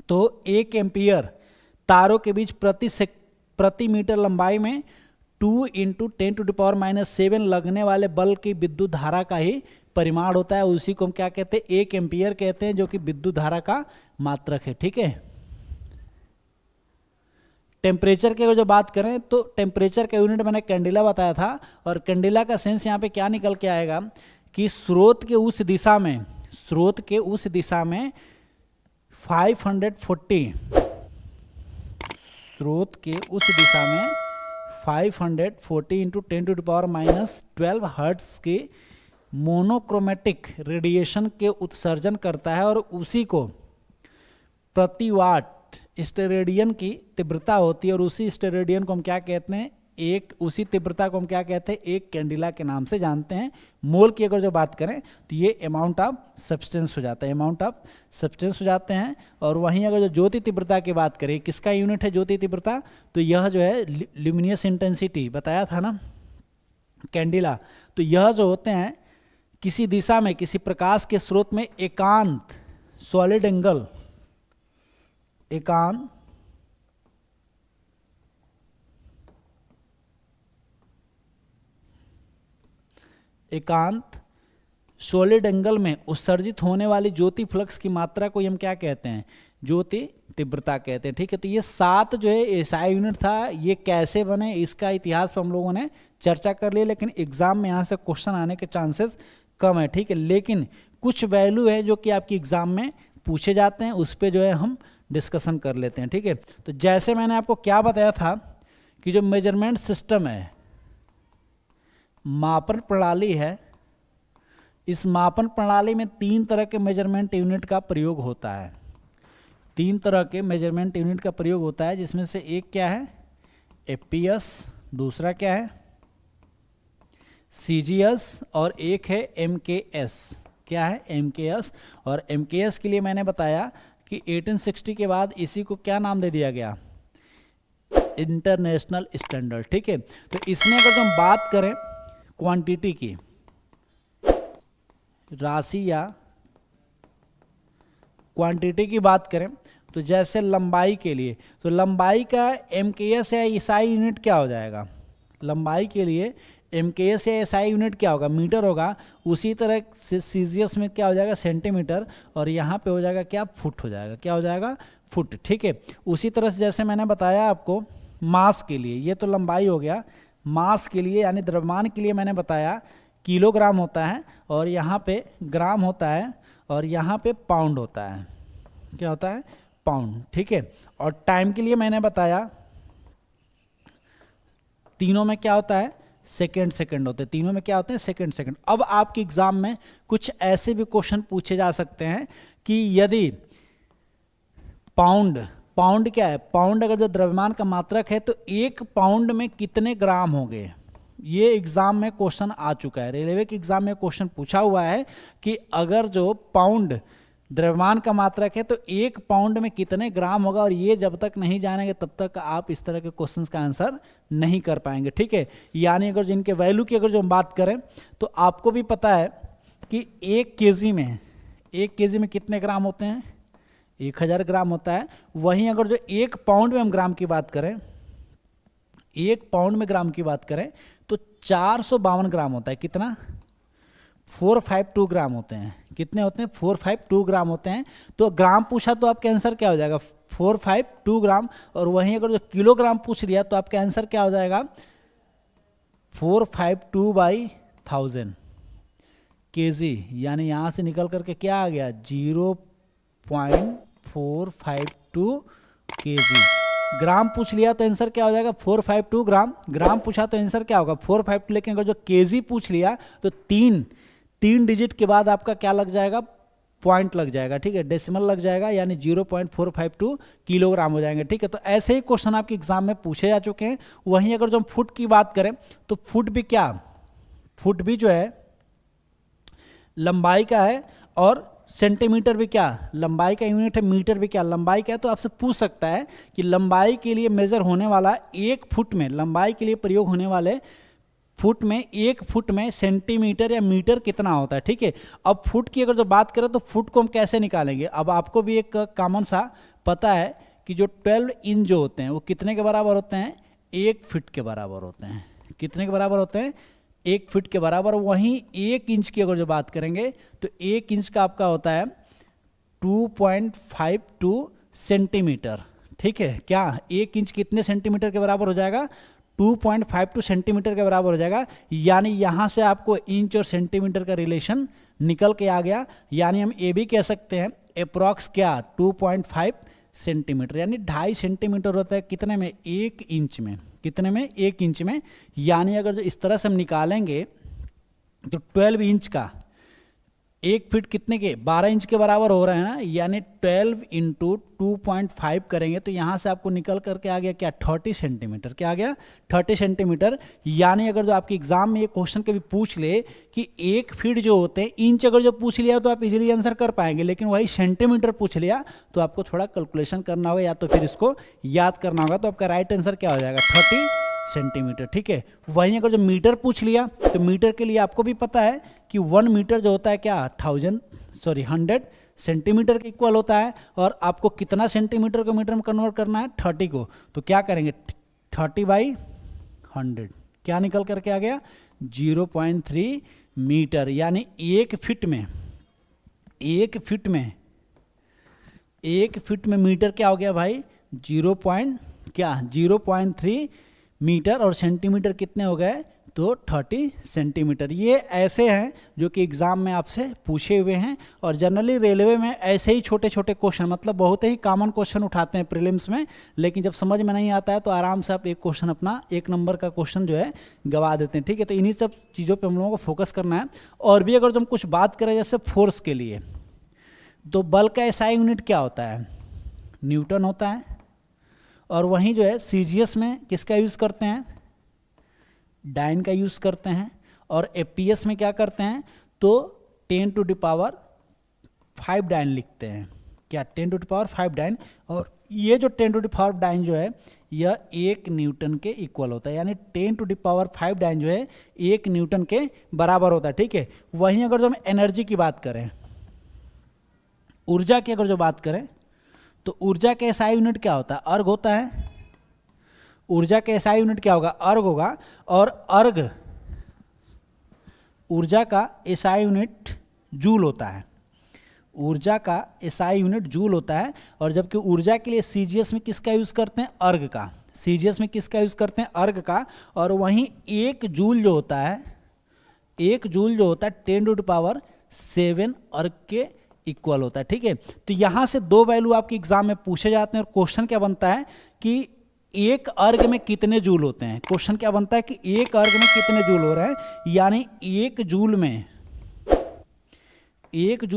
तो 1 एम्पियर तारों के बीच प्रति मीटर लंबाई में 2 × 10⁻⁻7 लगने वाले बल की विद्युत धारा का ही परिमाण होता है। उसी को हम क्या कहते हैं? 1 एम्पियर कहते हैं, जो कि विद्युत धारा का मात्रक है, ठीक है। टेम्परेचर की अगर जो बात करें तो टेम्परेचर का यूनिट मैंने कैंडिला बताया था, और कैंडिला का सेंस यहाँ पे क्या निकल के आएगा कि स्रोत के उस दिशा में 540 × 10⁻12 हर्ट्ज के मोनोक्रोमेटिक रेडिएशन के उत्सर्जन करता है, और उसी को प्रति वाट स्टेरेडियन की तीव्रता होती है, और उसी स्टेरेडियन को हम क्या कहते हैं? उसी तीव्रता को हम क्या कहते हैं? 1 कैंडिला के नाम से जानते हैं। मोल की अगर जो बात करें तो ये अमाउंट ऑफ सब्सटेंस हो जाता है, और वहीं अगर जो ज्योति तीव्रता की बात करें, किसका यूनिट है ज्योति तीव्रता? तो यह जो है ल्यूमिनियस इंटेंसिटी बताया था ना कैंडिला, तो यह जो होते हैं किसी दिशा में किसी प्रकाश के स्रोत में एकांत सॉलिड एंगल, एकांत सॉलिड एंगल में उत्सर्जित होने वाली ज्योति फ्लक्स की मात्रा को हम क्या कहते हैं? ज्योति तीव्रता कहते हैं। ठीक है, तो ये 7 जो है एसआई यूनिट था, ये कैसे बने इसका इतिहास पर हम लोगों ने चर्चा कर लिया, लेकिन एग्जाम में यहाँ से क्वेश्चन आने के चांसेस कम है। ठीक है, लेकिन कुछ वैल्यू है जो कि आपकी एग्जाम में पूछे जाते हैं, उस पर जो है हम डिस्कशन कर लेते हैं। ठीक है, तो जैसे मैंने आपको क्या बताया था कि जो मेजरमेंट सिस्टम है, मापन प्रणाली है, इस मापन प्रणाली में 3 तरह के मेजरमेंट यूनिट का प्रयोग होता है। 3 तरह के मेजरमेंट यूनिट का प्रयोग होता है, जिसमें से एक क्या है? एफपीएस, दूसरा क्या है? सीजीएस, और एक है एमकेएस। क्या है? एमकेएस। और एमकेएस के लिए मैंने बताया कि 1860 के बाद इसी को क्या नाम दे दिया गया? International standard. ठीक है, तो इसमें अगर हम बात करें क्वांटिटी की, राशि या क्वांटिटी की बात करें, तो जैसे लंबाई के लिए, तो लंबाई का एमकेएस या एसआई यूनिट क्या हो जाएगा? लंबाई के लिए एमकेएस या एसआई यूनिट क्या होगा? मीटर होगा। उसी तरह से सीजीएस में क्या हो जाएगा? सेंटीमीटर। और यहाँ पे हो जाएगा क्या? फुट हो जाएगा। क्या हो जाएगा? फुट। ठीक है, उसी तरह से जैसे मैंने बताया आपको मास के लिए, ये तो लंबाई हो गया। मास के लिए यानी द्रव्यमान के लिए मैंने बताया किलोग्राम होता है, और यहाँ पे ग्राम होता है, और यहाँ पे पाउंड होता है। क्या होता है? पाउंड। ठीक है, और टाइम के लिए मैंने बताया तीनों में क्या होता है? सेकंड होते हैं। तीनों में क्या होते हैं? सेकंड। अब आपके एग्जाम में कुछ ऐसे भी क्वेश्चन पूछे जा सकते हैं कि यदि पाउंड क्या है? पाउंड अगर जो द्रव्यमान का मात्रक है, तो 1 पाउंड में कितने ग्राम हो गए? ये एग्जाम में क्वेश्चन आ चुका है। रेलवे के एग्जाम में क्वेश्चन पूछा हुआ है कि अगर जो पाउंड द्रव्यमान का मात्रक है, तो 1 पाउंड में कितने ग्राम होगा, और ये जब तक नहीं जानेंगे तब तक आप इस तरह के क्वेश्चंस का आंसर नहीं कर पाएंगे। ठीक है, यानी अगर जिनके वैल्यू की अगर जो हम बात करें, तो आपको भी पता है कि 1 केजी में कितने ग्राम होते हैं? 1000 ग्राम होता है। वहीं अगर जो 1 पाउंड में हम ग्राम की बात करें, 1 पाउंड में ग्राम की बात करें, तो 452 ग्राम होता है। कितना? 452 ग्राम होते हैं। कितने होते हैं? 452 ग्राम होते हैं। तो ग्राम पूछा तो आपका आंसर क्या हो जाएगा? 452 ग्राम। और वहीं अगर जो किलोग्राम पूछ लिया तो आपका आंसर क्या हो जाएगा? 452/1000 केजी। यानी यहाँ से निकल करके क्या आ गया? 0.452 केजी। ग्राम पूछ लिया तो आंसर क्या हो जाएगा? 452 ग्राम। ग्राम पूछा तो आंसर क्या होगा? 452। लेकिन अगर जो केजी पूछ लिया तो 3 डिजिट के बाद आपका क्या लग जाएगा? पॉइंट लग जाएगा। ठीक है, डेसिमल लग जाएगा, यानी 0.452 किलोग्राम हो जाएंगे। ठीक है, तो ऐसे ही क्वेश्चन आपके एग्जाम में पूछे जा चुके हैं। वहीं अगर जो हम फुट की बात करें, तो फुट भी जो है लंबाई का है, और सेंटीमीटर भी क्या? लंबाई का यूनिट है। मीटर भी क्या? लंबाई का है। तो आपसे पूछ सकता है कि लंबाई के लिए मेजर होने वाला 1 फुट में, लंबाई के लिए प्रयोग होने वाले फुट में, 1 फुट में सेंटीमीटर या मीटर कितना होता है? ठीक है, अब फुट की अगर जो बात करें, तो फुट को हम कैसे निकालेंगे? अब आपको भी एक कॉमन सा पता है कि जो 12 इंच जो होते हैं, वो कितने के बराबर होते हैं? 1 फीट के बराबर होते हैं। कितने के बराबर होते हैं? 1 फीट के बराबर। वहीं 1 इंच की अगर जो बात करेंगे, तो 1 इंच का आपका होता है 2.52 सेंटीमीटर। ठीक है, क्या 1 इंच कितने सेंटीमीटर के बराबर हो जाएगा? 2.52 सेंटीमीटर के बराबर हो जाएगा। यानी यहाँ से आपको इंच और सेंटीमीटर का रिलेशन निकल के आ गया। यानी हम ये भी कह सकते हैं अप्रॉक्स क्या? 2.5 सेंटीमीटर, यानी 2.5 सेंटीमीटर होता है कितने में? 1 इंच में। कितने में? 1 इंच में। यानी अगर जो इस तरह से हम निकालेंगे, तो 12 इंच का 1 फीट कितने के? 12 इंच के बराबर हो रहा है ना। यानी 12 इंटू 2.5 करेंगे, तो यहाँ से आपको निकल करके आ गया क्या? 30 सेंटीमीटर। क्या आ गया? 30 सेंटीमीटर। यानी अगर जो आपके एग्जाम में ये क्वेश्चन कभी पूछ ले कि 1 फीट जो होते हैं, इंच अगर जो पूछ लिया तो आप इजीली आंसर कर पाएंगे, लेकिन वही सेंटीमीटर पूछ लिया तो आपको थोड़ा कैलकुलेशन करना होगा, या तो फिर इसको याद करना होगा। तो आपका राइट आंसर क्या हो जाएगा? 30 सेंटीमीटर, ठीक है। वहीं अगर जो मीटर पूछ लिया तो मीटर के लिए आपको भी पता है कि 1 मीटर जो होता है क्या 100 सेंटीमीटर के इक्वल होता है, और आपको कितना सेंटीमीटर को मीटर में कन्वर्ट करना है 30 को, तो क्या करेंगे 30/100, क्या निकल करके आ गया 0.3 मीटर, यानी एक फिट में मीटर क्या हो गया भाई 0.3 मीटर, और सेंटीमीटर कितने हो गए तो 30 सेंटीमीटर। ये ऐसे हैं जो कि एग्जाम में आपसे पूछे हुए हैं, और जनरली रेलवे में ऐसे ही छोटे छोटे क्वेश्चन, मतलब बहुत ही कॉमन क्वेश्चन उठाते हैं प्रीलिम्स में, लेकिन जब समझ में नहीं आता है तो आराम से आप एक क्वेश्चन अपना 1 नंबर का क्वेश्चन जो है गवा देते हैं, ठीक है। तो इन्हीं सब चीज़ों पर हम लोगों को फोकस करना है। और भी अगर हम कुछ बात करें जैसे फोर्स के लिए, तो बल का एसआई यूनिट क्या होता है न्यूटन होता है, और वहीं जो है सीजीएस में किसका यूज़ करते हैं डाइन का यूज़ करते हैं, और एपीएस में क्या करते हैं तो 10⁵ डाइन लिखते हैं, क्या 10⁵ डाइन, और ये जो 10⁵ डाइन जो है यह 1 न्यूटन के इक्वल होता है, यानी 10⁵ डाइन जो है 1 न्यूटन के बराबर होता है, ठीक है। वहीं अगर जो हम एनर्जी की बात करें, ऊर्जा की अगर जो बात करें, तो ऊर्जा का एसआई यूनिट क्या होता है अर्ग होता है, ऊर्जा का एसआई यूनिट क्या होगा अर्ग होगा, और अर्ग ऊर्जा का एसआई यूनिट जूल होता है, ऊर्जा का एसआई यूनिट जूल होता है। और जबकि ऊर्जा के लिए सीजीएस में किसका यूज़ करते हैं अर्ग का, सीजीएस में किसका यूज़ करते हैं अर्ग का, और वहीं 1 जूल जो होता है 10⁷ अर्ग के इक्वल होता है, ठीक है। तो यहाँ से 2 वैल्यू आपके एग्जाम में पूछे जाते हैं, और क्वेश्चन क्या बनता है कि 1 अर्ग में कितने जूल होते हैं, क्वेश्चन क्या बनता है कि 1 अर्ग में कितने जूल हो रहे हैं, यानी 1 जूल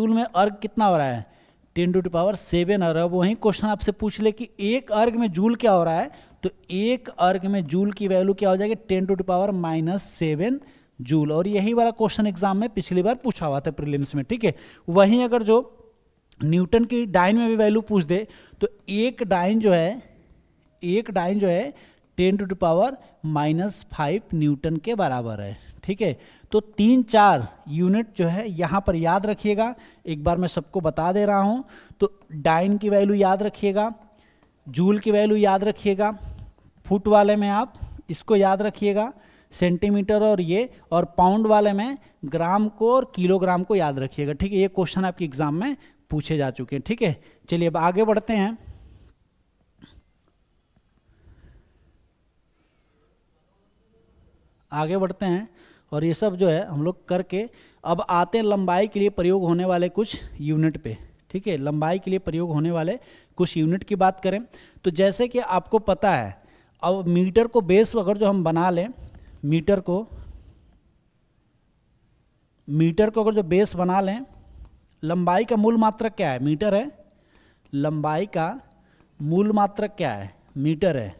में अर्ग कितना हो रहा है 10⁷, और अब वहीं क्वेश्चन आपसे पूछ ले कि 1 अर्ग में जूल क्या हो रहा है, तो 1 अर्ग में जूल की वैल्यू क्या हो जाएगी 10⁻⁻7 जूल, और यही वाला क्वेश्चन एग्जाम में पिछली बार पूछा हुआ था प्रीलिम्स में, ठीक है। वहीं अगर जो न्यूटन की डाइन में भी वैल्यू पूछ दे, तो एक डाइन जो है 10⁻⁻5 न्यूटन के बराबर है, ठीक है। तो 3-4 यूनिट जो है यहाँ पर याद रखिएगा, एक बार मैं सबको बता दे रहा हूँ। तो डाइन की वैल्यू याद रखिएगा, जूल की वैल्यू याद रखिएगा, फुट वाले में आप इसको याद रखिएगा, सेंटीमीटर और पाउंड वाले में ग्राम को और किलोग्राम को याद रखिएगा, ठीक है। ये क्वेश्चन आपके एग्जाम में पूछे जा चुके हैं, ठीक है। चलिए अब आगे बढ़ते हैं। और ये सब जो है हम लोग करके अब आते हैं लंबाई के लिए प्रयोग होने वाले कुछ यूनिट पे, ठीक है। लंबाई के लिए प्रयोग होने वाले कुछ यूनिट की बात करें तो जैसे कि आपको पता है, अब मीटर को बेस अगर जो हम बना लें, मीटर को अगर जो बेस बना लें, लंबाई का मूल मात्रक क्या है मीटर है, लंबाई का मूल मात्रक क्या है मीटर है,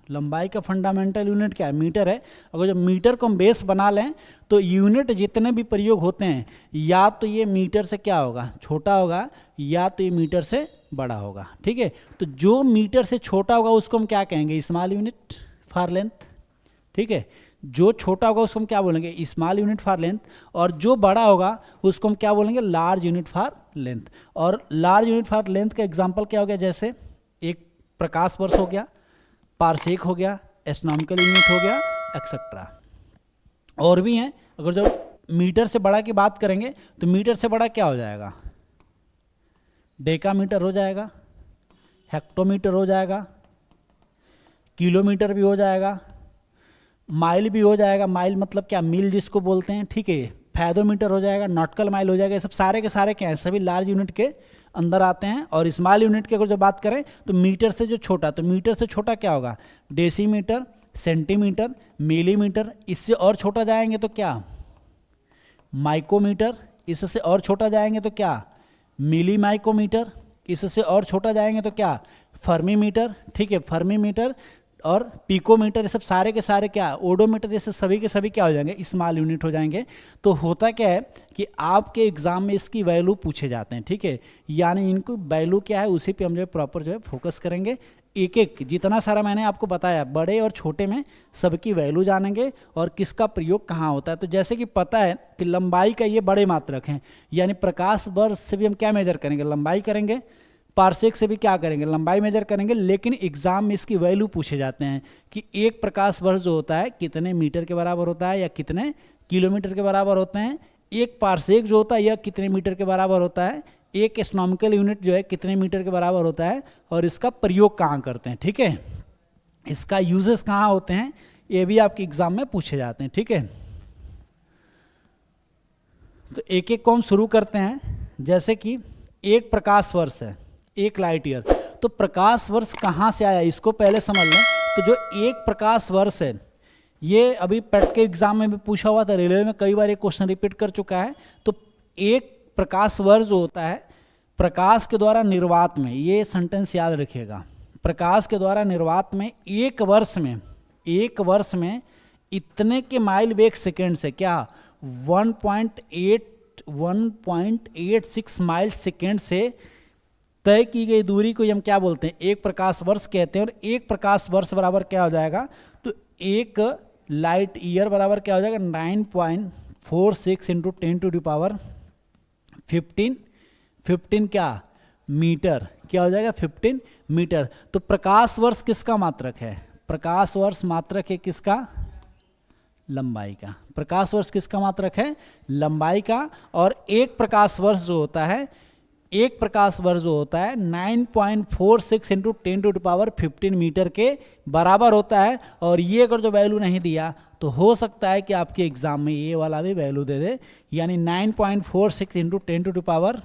लंबाई का फंडामेंटल यूनिट क्या है मीटर है। अगर जब मीटर को हम बेस बना लें तो यूनिट जितने भी प्रयोग होते हैं या तो ये मीटर से क्या होगा छोटा होगा, या तो ये मीटर से बड़ा होगा, ठीक है। तो जो मीटर से छोटा होगा उसको हम क्या कहेंगे स्मॉल यूनिट फॉर लेंथ, ठीक है। जो छोटा होगा उसको हम क्या बोलेंगे स्मॉल यूनिट फॉर लेंथ, और जो बड़ा होगा उसको हम क्या बोलेंगे लार्ज यूनिट फॉर लेंथ। और लार्ज यूनिट फॉर लेंथ का एग्जांपल क्या हो गया, जैसे एक प्रकाश वर्ष हो गया, पारसेक हो गया, एस्ट्रोनॉमिकल यूनिट हो गया, एक्सेट्रा। और भी हैं। अगर जब मीटर से बड़ा की बात करेंगे तो मीटर से बड़ा क्या हो जाएगा डेकामीटर हो जाएगा, हेक्टोमीटर हो जाएगा, किलोमीटर भी हो जाएगा, माइल भी हो जाएगा, माइल मतलब क्या मील जिसको बोलते हैं, ठीक है। फैदोमीटर हो जाएगा, नॉटिकल माइल हो जाएगा, ये सब सारे के सारे क्या हैं सभी लार्ज यूनिट के अंदर आते हैं। और स्मॉल यूनिट की अगर जो बात करें तो मीटर से जो छोटा, तो मीटर से छोटा क्या होगा डेसीमीटर, सेंटीमीटर, मिलीमीटर, इससे और छोटा जाएंगे तो क्या माइक्रोमीटर, इससे और छोटा जाएंगे तो क्या मिली माइक्रोमीटर, इससे और छोटा जाएंगे तो क्या फर्मीमीटर, ठीक है। फर्मीमीटर और पिकोमीटर, ये सब सारे के सारे क्या, ओडोमीटर, जैसे सभी के सभी क्या हो जाएंगे, स्मॉल यूनिट हो जाएंगे। तो होता क्या है कि आपके एग्जाम में इसकी वैल्यू पूछे जाते हैं, ठीक है, यानी इनको वैल्यू क्या है उसी पे हम जो है प्रॉपर जो है फोकस करेंगे। एक एक जितना सारा मैंने आपको बताया, बड़े और छोटे में सबकी वैल्यू जानेंगे और किसका प्रयोग कहाँ होता है। तो जैसे कि पता है कि लंबाई का ये बड़े मात्रक हैं, यानी प्रकाश वर्ष से भी हम क्या मेजर करेंगे, लंबाई करेंगे, पारसेक से भी क्या करेंगे, लंबाई मेजर करेंगे। लेकिन एग्जाम में इसकी वैल्यू पूछे जाते हैं कि एक प्रकाश वर्ष जो होता है कितने मीटर के बराबर होता है या कितने किलोमीटर के बराबर होते हैं, एक पारसेक जो होता है यह कितने मीटर के बराबर होता है, एक एस्ट्रोनॉमिकल यूनिट जो है कितने मीटर के बराबर होता है, और इसका प्रयोग कहाँ करते हैं, ठीक है, इसका यूजेस कहाँ होते हैं, ये भी आपके एग्जाम में पूछे जाते हैं, ठीक है। तो एक एक को हम शुरू करते हैं। जैसे कि एक प्रकाश वर्ष है, एक लाइट ईयर, तो प्रकाश वर्ष कहाँ से आया इसको पहले समझ लें। तो जो एक प्रकाश वर्ष है, ये अभी पेट के एग्जाम में भी पूछा हुआ था, रेलवे में कई बार ये क्वेश्चन रिपीट कर चुका है। तो एक प्रकाश वर्ष जो होता है, प्रकाश के द्वारा निर्वात में, ये सेंटेंस याद रखिएगा, प्रकाश के द्वारा निर्वात में एक वर्ष में इतने के माइल वेग सेकेंड से क्या 1.86 माइल सेकेंड से तय की गई दूरी को हम क्या बोलते हैं, एक प्रकाश वर्ष कहते हैं। और एक प्रकाश वर्ष बराबर क्या हो जाएगा, तो एक लाइट ईयर बराबर क्या हो जाएगा, 9.46 इंटू 10⁻15 क्या मीटर, क्या हो जाएगा 15 मीटर। तो प्रकाश वर्ष किसका मात्रक है, प्रकाश वर्ष मात्रक है किसका, लंबाई का। प्रकाश वर्ष किसका मात्रक है, लंबाई का। और एक प्रकाश वर्ष जो होता है, 9.46 इंटू 10⁻15 मीटर के बराबर होता है। और ये अगर जो वैल्यू नहीं दिया तो हो सकता है कि आपके एग्जाम में ये वाला भी वैल्यू दे दे, यानी 9.46 इंटू 10⁻12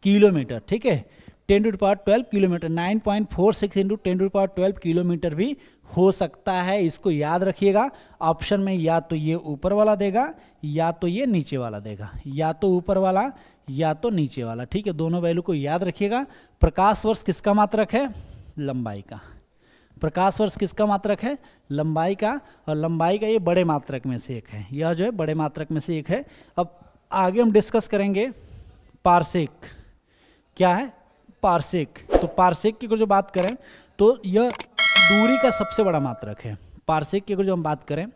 किलोमीटर, ठीक है, 10⁻12 किलोमीटर, 9.46 इंटू 10⁻12 किलोमीटर भी हो सकता है। इसको याद रखिएगा, ऑप्शन में या तो ये ऊपर वाला देगा या तो ये नीचे वाला देगा, या तो ऊपर वाला या तो नीचे वाला, ठीक है, दोनों वैल्यू को याद रखिएगा। प्रकाश वर्ष किसका मात्रक है, लंबाई का। प्रकाश वर्ष किसका मात्रक है, लंबाई का। और लंबाई का ये बड़े मात्रक में से एक है, यह जो है बड़े मात्रक में से एक है। अब आगे हम डिस्कस करेंगे पारसेक, क्या है पारसेक। तो पारसेक की अगर जो बात करें तो यह दूरी का सबसे बड़ा मात्रक है। पारसेक की अगर जो हम बात करें,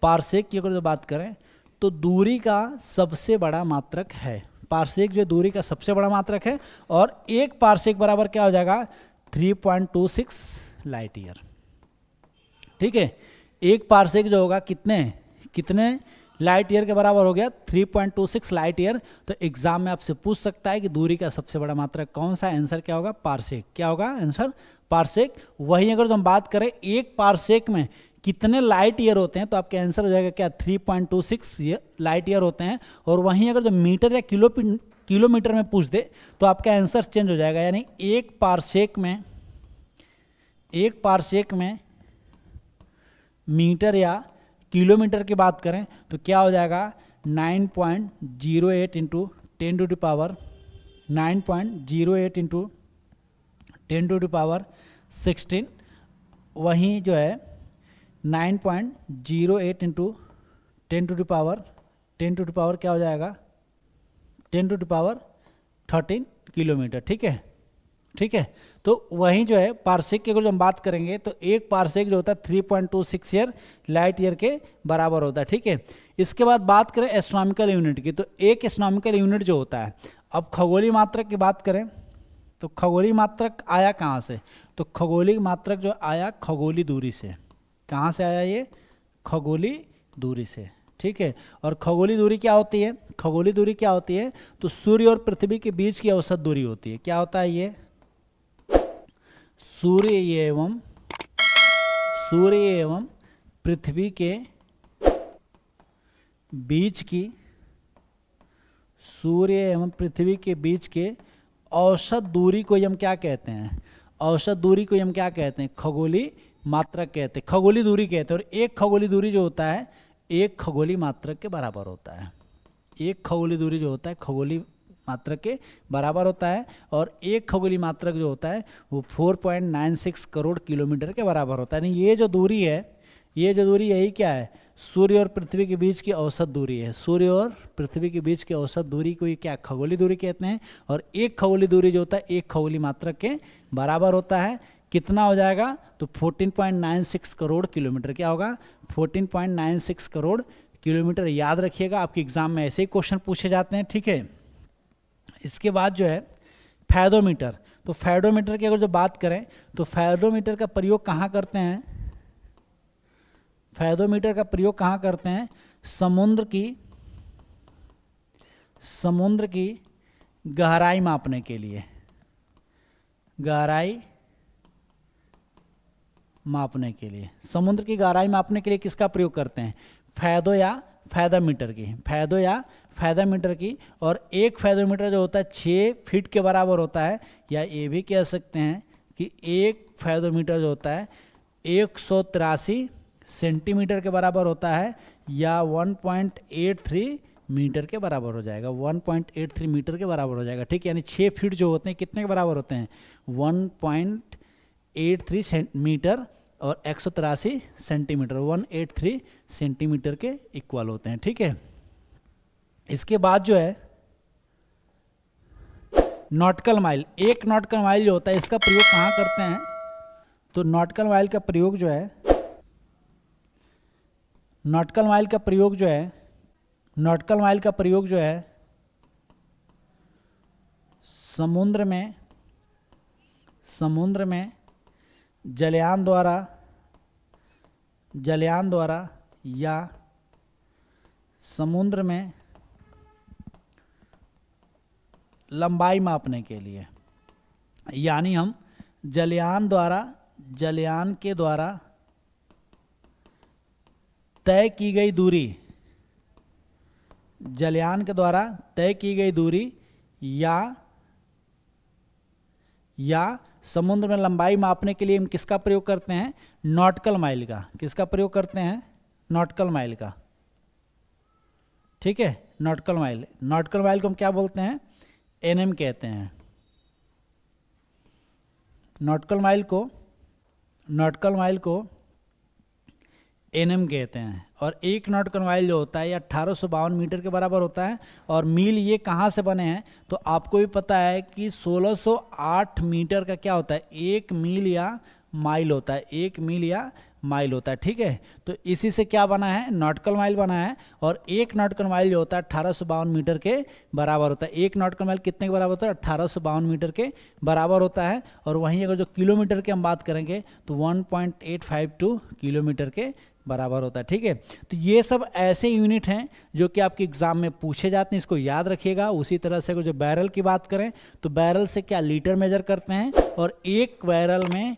पारसेक की अगर जो बात करें तो दूरी का सबसे बड़ा मात्रक है। पारसेक जो दूरी का सबसे बड़ा मात्रक है। और एक पारसेक बराबर क्या हो जाएगा, 3.26 लाइट ईयर, ठीक है। एक पारसेक जो होगा कितने लाइट ईयर के बराबर हो गया, 3.26 लाइट ईयर। तो एग्जाम में आपसे पूछ सकता है कि दूरी का सबसे बड़ा मात्रक कौन सा है, आंसर क्या होगा, पारसेक। क्या होगा आंसर, पारसेक। वहीं अगर हम बात करें एक पारसेक में कितने लाइट ईयर होते हैं, तो आपका आंसर हो जाएगा क्या, 3.26 लाइट ईयर होते हैं। और वहीं अगर जो मीटर या किलोमीटर में पूछ दे तो आपका आंसर चेंज हो जाएगा, यानी एक पारसेक में मीटर या किलोमीटर की बात करें तो क्या हो जाएगा, 9.08 इंटू 10⁻16। वहीं जो है 9.08 इंटू 10 क्या हो जाएगा, 10⁻13 किलोमीटर, ठीक है, ठीक है। तो वहीं जो है पारसेक की अगर हम बात करेंगे तो एक पारसेक जो होता है 3.26 लाइट ईयर के बराबर होता है, ठीक है। इसके बाद बात करें एस्ट्रोनॉमिकल यूनिट की, तो एक एस्ट्रोनॉमिकल यूनिट जो होता है, अब खगोलीय मात्रक की बात करें तो खगोलीय मात्रक आया कहाँ से, तो खगोलीय मात्रक जो आया खगोलीय दूरी से। कहाँ से आया ये, खगोलीय दूरी से, ठीक है। और खगोलीय दूरी क्या होती है, खगोलीय दूरी क्या होती है, तो सूर्य और पृथ्वी के बीच की औसत दूरी होती है। क्या होता है ये, सूर्य एवं पृथ्वी के बीच की, सूर्य एवं पृथ्वी के बीच के औसत दूरी को हम क्या कहते हैं, औसत दूरी को हम क्या कहते हैं, खगोलीय मात्रक कहते हैं, खगोलीय दूरी कहते हैं। और एक खगोलीय दूरी जो होता है एक खगोलीय मात्रक के बराबर होता है। एक खगोलीय दूरी जो होता है खगोलीय मात्रक के बराबर होता है, और 1 खगोलीय मात्रक जो होता है वो 4.96 करोड़ किलोमीटर के बराबर होता है। यानी ये जो दूरी है, ये जो दूरी यही क्या है, सूर्य और पृथ्वी के बीच की औसत दूरी है। सूर्य और पृथ्वी के बीच की औसत दूरी को ये क्या खगोलीय दूरी कहते हैं। और 1 खगोलीय दूरी जो होता है 1 खगोलीय मात्रक के बराबर होता है। कितना हो जाएगा, तो 14.96 करोड़ किलोमीटर। क्या होगा, 14.96 करोड़ किलोमीटर। याद रखिएगा, आपके एग्जाम में ऐसे ही क्वेश्चन पूछे जाते हैं, ठीक है। इसके बाद जो है फैदोमीटर। तो फैदोमीटर की अगर जो बात करें तो फैदोमीटर का प्रयोग कहाँ करते हैं, फैदोमीटर का प्रयोग कहाँ करते हैं, समुद्र की गहराई मापने के लिए, गहराई मापने के लिए, समुद्र की गहराई मापने के लिए किसका प्रयोग करते हैं, फैदो या फैदोमीटर की, फैदो या फैदोमीटर की। और 1 फैदोमीटर जो होता है 6 फीट के बराबर होता है, या ये भी कह सकते हैं कि 1 फैदोमीटर जो होता है 183 सेंटीमीटर के बराबर होता है, या 1.83 मीटर के बराबर हो जाएगा, 1.83 मीटर के बराबर हो जाएगा, ठीक है। यानी 6 फीट जो होते हैं कितने के बराबर होते हैं, 1.83 मीटर, और 183 सेंटीमीटर 183 सेंटीमीटर के इक्वल होते हैं, ठीक है। इसके बाद जो है नॉटिकल माइल, 1 नॉटिकल माइल जो होता है इसका प्रयोग कहाँ करते हैं, तो नॉटिकल माइल का प्रयोग जो है, नॉटिकल माइल का प्रयोग जो है, नॉटिकल माइल का प्रयोग जो है समुद्र में जलयान द्वारा या समुद्र में लंबाई मापने के लिए, यानी हम जलयान के द्वारा तय की गई दूरी, जलयान के द्वारा तय की गई दूरी या समुद्र में लंबाई मापने के लिए हम किसका प्रयोग करते हैं, नॉटिकल माइल का। किसका प्रयोग करते हैं, नॉटिकल माइल का, ठीक है। नॉटिकल माइल, नॉटिकल माइल को हम क्या बोलते हैं, एनएम कहते हैं। नॉटिकल माइल को एनएम कहते हैं। और 1 नॉटिकल माइल जो होता है ये 1852 मीटर के बराबर होता है। और मील ये कहाँ से बने हैं, तो आपको भी पता है कि 1608 मीटर का क्या होता है, 1 मील या माइल होता है, 1 मील या माइल होता है, ठीक है। तो इसी से क्या बना है, नॉटिकल माइल बना है। और 1 नॉटिकल माइल जो होता है 1852 मीटर के बराबर होता है। 1 नॉटिकल माइल कितने के बराबर होता है, 1852 मीटर के बराबर होता है। और वहीं अगर जो किलोमीटर की हम बात करेंगे तो 1.852 किलोमीटर के बराबर होता है, ठीक है। तो ये सब ऐसे यूनिट हैं जो कि आपके एग्जाम में पूछे जाते हैं, इसको याद रखिएगा। उसी तरह से अगर जो बैरल की बात करें तो बैरल से क्या लीटर मेजर करते हैं, और 1 बैरल में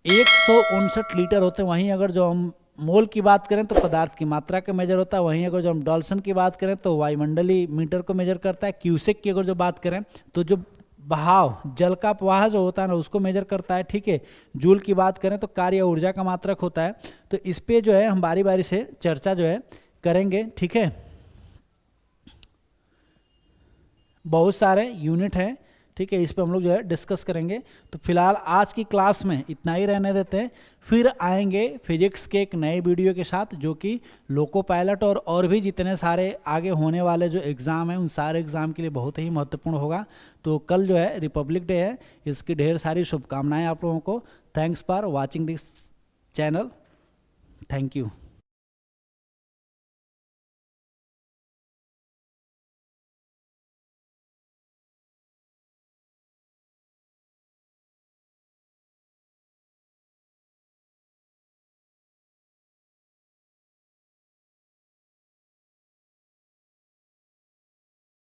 159 लीटर होते हैं। वहीं अगर जो हम मोल की बात करें तो पदार्थ की मात्रा का मेजर होता है। वहीं अगर जो हम डॉल्सन की बात करें तो वायुमंडलीय मीटर को मेजर करता है। क्यूसेक की अगर जो बात करें तो जो बहाव, जल का प्रवाह जो होता है ना उसको मेजर करता है, ठीक है। जूल की बात करें तो कार्य ऊर्जा का मात्रक होता है। तो इस पे जो है हम बारी बारी से चर्चा जो है करेंगे, ठीक है। बहुत सारे यूनिट हैं, ठीक है, इस पे हम लोग जो है डिस्कस करेंगे। तो फिलहाल आज की क्लास में इतना ही रहने देते हैं, फिर आएंगे फिजिक्स के एक नए वीडियो के साथ जो कि लोको पायलट और भी जितने सारे आगे होने वाले जो एग्ज़ाम हैं उन सारे एग्ज़ाम के लिए बहुत ही महत्वपूर्ण होगा। तो कल जो है रिपब्लिक डे है, इसकी ढेर सारी शुभकामनाएं आप लोगों को। Thanks for watching this channel, thank you.